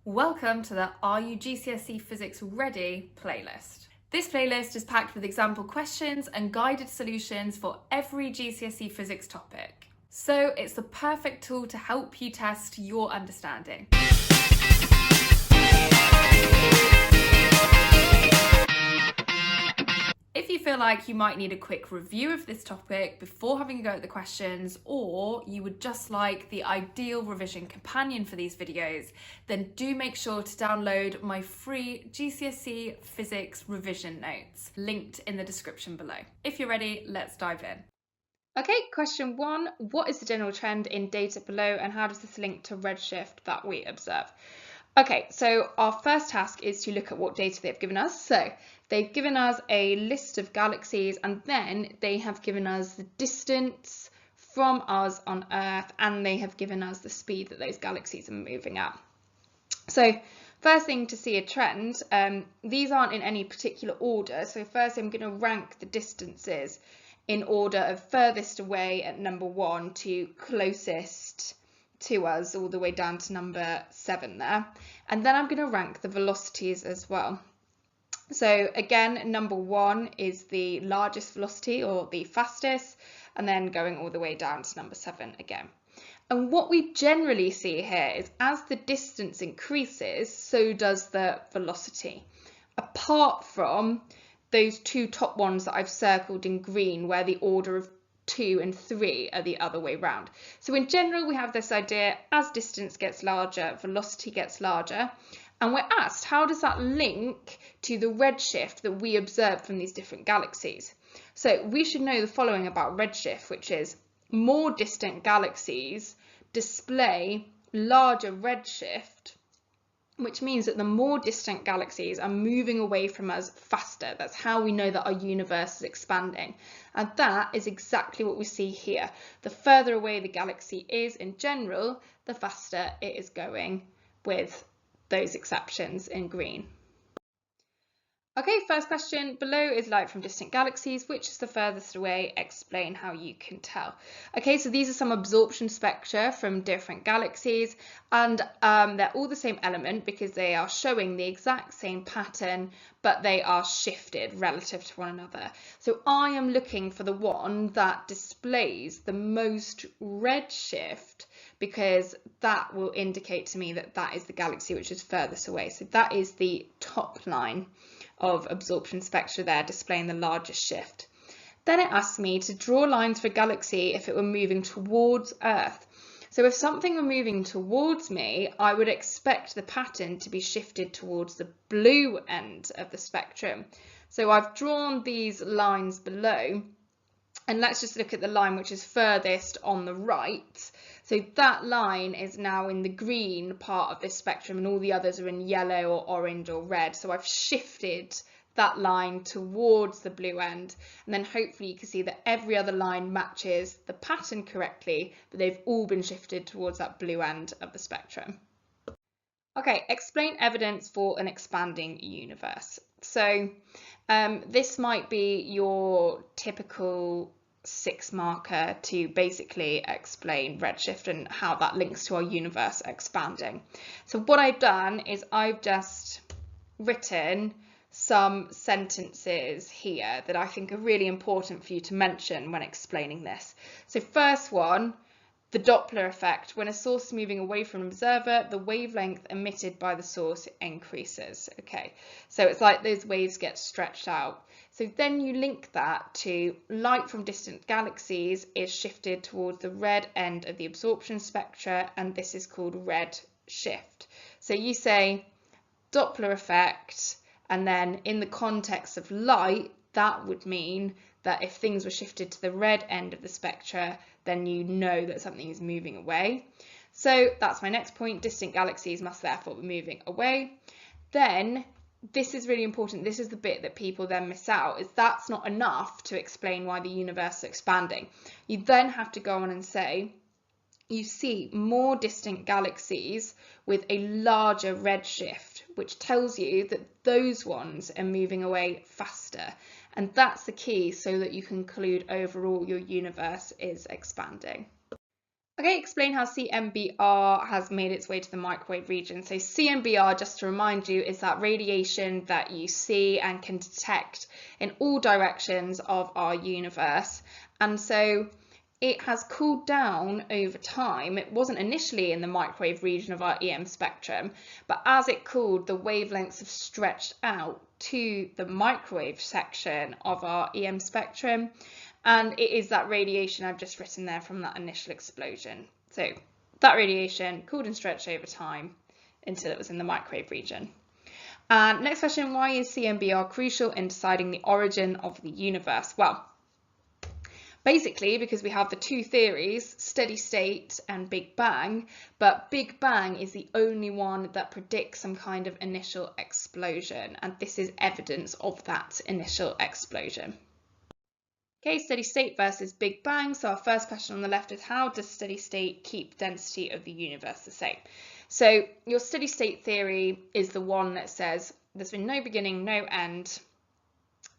Welcome to the Are You GCSE Physics Ready playlist. This playlist is packed with example questions and guided solutions for every GCSE Physics topic. So it's the perfect tool to help you test your understanding. If you feel like you might need a quick review of this topic before having a go at the questions, or you would just like the ideal revision companion for these videos, then do make sure to download my free GCSE Physics revision notes, linked in the description below. If you're ready, let's dive in. Okay, question 1. What is the general trend in data below and how does this link to redshift that we observe? Okay, so our first task is to look at what data they've given us. So they've given us a list of galaxies and then they have given us the distance from us on Earth and they have given us the speed that those galaxies are moving at. So first thing to see a trend, these aren't in any particular order. So first I'm going to rank the distances in order of furthest away at number 1 to closest to us all the way down to number 7 there, and then I'm going to rank the velocities as well. So again, number 1 is the largest velocity or the fastest, and then going all the way down to number 7 again. And what we generally see here is as the distance increases, so does the velocity, apart from those two top ones that I've circled in green where the order of 2 and 3 are the other way round. So in general, we have this idea as distance gets larger, velocity gets larger. And we're asked, how does that link to the redshift that we observe from these different galaxies? So we should know the following about redshift, which is more distant galaxies display larger redshift, which means that the more distant galaxies are moving away from us faster. That's how we know that our universe is expanding. And that is exactly what we see here. The further away the galaxy is in general, the faster it is going, with those exceptions in green. Okay, first question, below is light from distant galaxies. Which is the furthest away? Explain how you can tell. Okay, so these are some absorption spectra from different galaxies, and they're all the same element because they are showing the exact same pattern, but they are shifted relative to one another. So I am looking for the one that displays the most redshift, because that will indicate to me that that is the galaxy which is furthest away. So that is the top line of absorption spectra there, displaying the largest shift. Then it asks me to draw lines for a galaxy if it were moving towards Earth. So if something were moving towards me, I would expect the pattern to be shifted towards the blue end of the spectrum. So I've drawn these lines below, and let's just look at the line which is furthest on the right. So that line is now in the green part of this spectrum and all the others are in yellow or orange or red. So I've shifted that line towards the blue end, and then hopefully you can see that every other line matches the pattern correctly, but they've all been shifted towards that blue end of the spectrum. Okay, explain evidence for an expanding universe. So this might be your typical 6 marker to basically explain redshift and how that links to our universe expanding. So what I've done is I've just written some sentences here that I think are really important for you to mention when explaining this. So first one, the Doppler effect. When a source is moving away from an observer, the wavelength emitted by the source increases. Okay, so it's like those waves get stretched out. So then you link that to light from distant galaxies is shifted towards the red end of the absorption spectra, and this is called red shift. So you say Doppler effect, and then in the context of light, that would mean that if things were shifted to the red end of the spectra, then you know that something is moving away. So that's my next point. Distant galaxies must therefore be moving away. Then this is really important. This is the bit that people then miss out, is that's not enough to explain why the universe is expanding. You then have to go on and say, you see more distant galaxies with a larger redshift, which tells you that those ones are moving away faster. And that's the key, so that you conclude overall your universe is expanding. Okay, explain how CMBR has made its way to the microwave region. So CMBR, just to remind you, is that radiation that you see and can detect in all directions of our universe. And so it has cooled down over time. It wasn't initially in the microwave region of our EM spectrum, but as it cooled, the wavelengths have stretched out to the microwave section of our EM spectrum. And it is that radiation I've just written there from that initial explosion. So that radiation cooled and stretched over time until it was in the microwave region. And next question, why is CMBR crucial in deciding the origin of the universe? Well, basically because we have the two theories, steady state and Big Bang, but Big Bang is the only one that predicts some kind of initial explosion, and this is evidence of that initial explosion. Okay, steady state versus Big Bang. So our first question on the left is, how does steady state keep density of the universe the same? So your steady state theory is the one that says there's been no beginning, no end,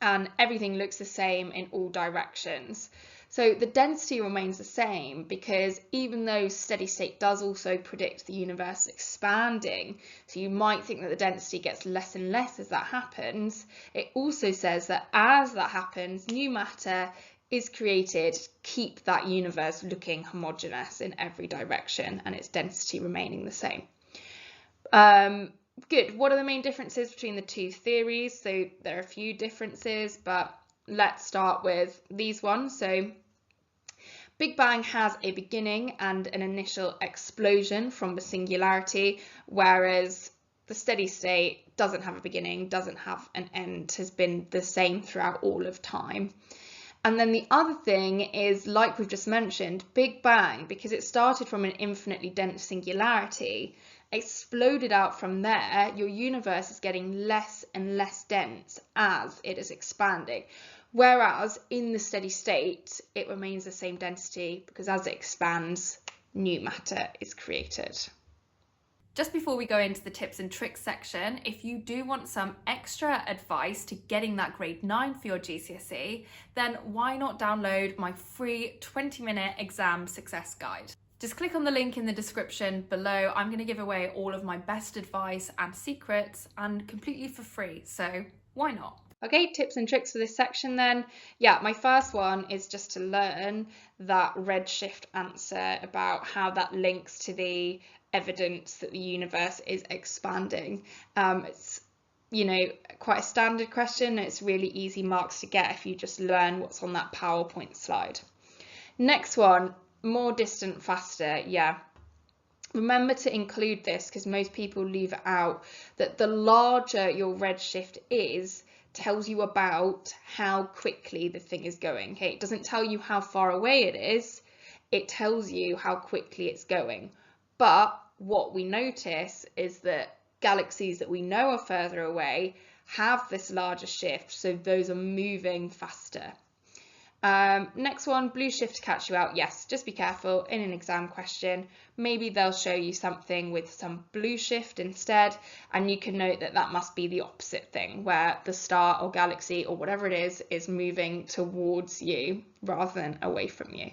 and everything looks the same in all directions. So the density remains the same because even though steady state does also predict the universe expanding, so you might think that the density gets less and less as that happens, it also says that as that happens, new matter is created, keep that universe looking homogeneous in every direction and its density remaining the same. Good. What are the main differences between the two theories? So there are a few differences, but let's start with these ones. So Big Bang has a beginning and an initial explosion from the singularity, whereas the steady state doesn't have a beginning, doesn't have an end, has been the same throughout all of time. And then the other thing is, like we've just mentioned, Big Bang, because it started from an infinitely dense singularity, exploded out from there, your universe is getting less and less dense as it is expanding. Whereas in the steady state, it remains the same density because as it expands, new matter is created. Just before we go into the tips and tricks section, if you do want some extra advice to getting that grade 9 for your GCSE, then why not download my free 20-minute exam success guide? Just click on the link in the description below. I'm going to give away all of my best advice and secrets and completely for free, so why not? Okay, tips and tricks for this section then. Yeah, my first one is just to learn that redshift answer about how that links to the evidence that the universe is expanding. It's, you know, quite a standard question. It's really easy marks to get if you just learn what's on that PowerPoint slide. Next one, more distant, faster. Yeah. Remember to include this because most people leave it out, that the larger your redshift is, tells you about how quickly the thing is going. Okay, it doesn't tell you how far away it is, it tells you how quickly it's going. But what we notice is that galaxies that we know are further away have this larger shift, so those are moving faster. Next one, blue shift to catch you out. Yes, just be careful in an exam question. Maybe they'll show you something with some blue shift instead, and you can note that that must be the opposite thing, where the star or galaxy or whatever it is moving towards you rather than away from you.